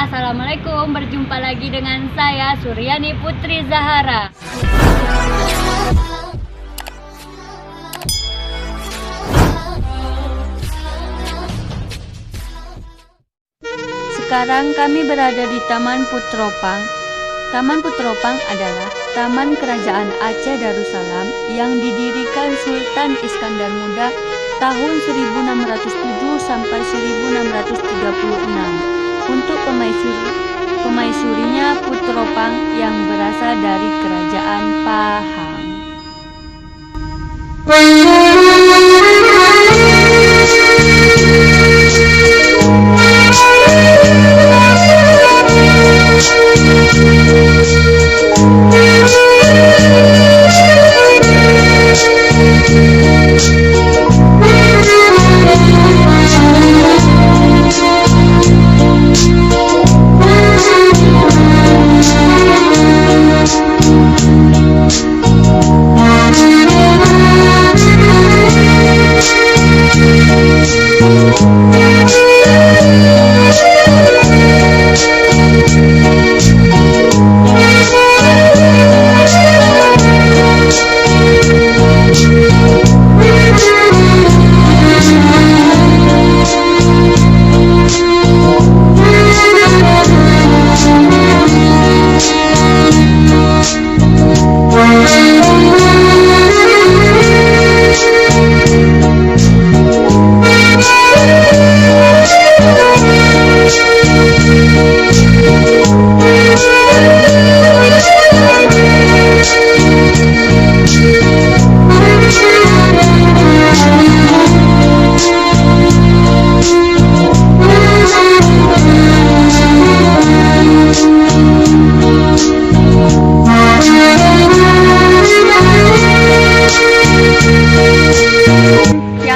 Assalamualaikum, berjumpa lagi dengan saya Suryani Putri Zahara. Sekarang kami berada di Taman Putropang. Taman Putropang adalah taman kerajaan Aceh Darussalam yang didirikan Sultan Iskandar Muda tahun 1607 sampai 1636 untuk pemaisurinya Putropang yang berasal dari kerajaan Pahang.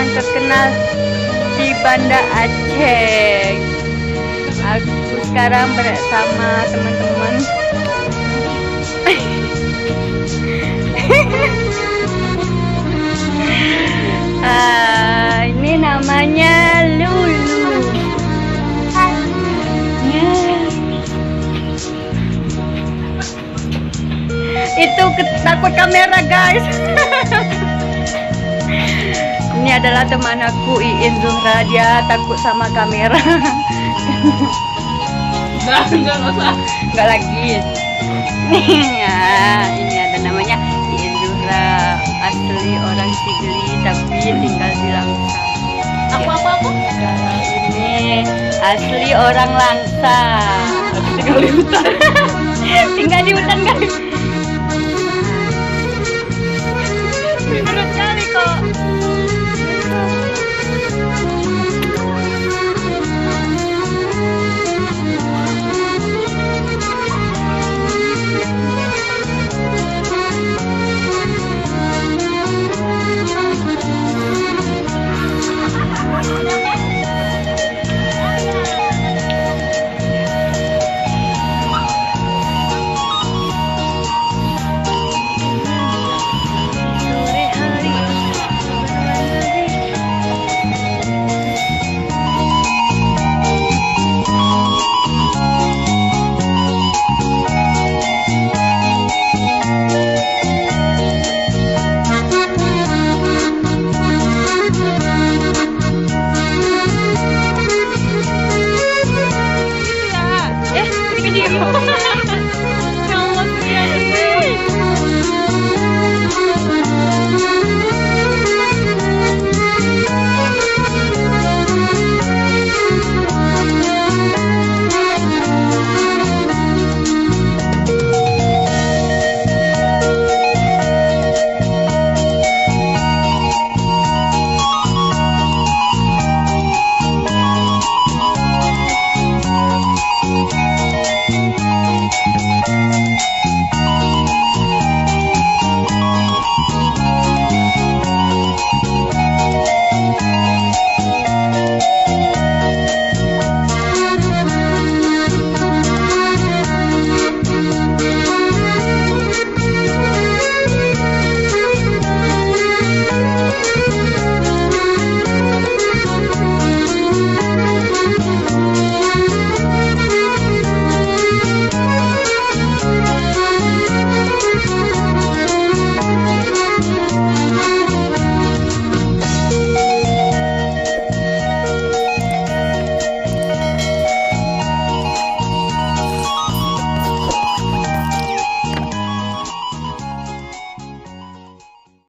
Terkenal di Banda Aceh. Aku sekarang bersama teman-teman. Ini namanya Lulu. Itu takut kamera, guys. Ini adalah teman aku, Iin Zuhra. Dia takut sama kamera. Enggak lagi. Ya, ini ada namanya Iin Zuhra. Asli orang Sigli tapi tinggal di Langsa. Aku? Ini asli orang Langsa. Tinggal di hutan. Tinggal di hutan, guys.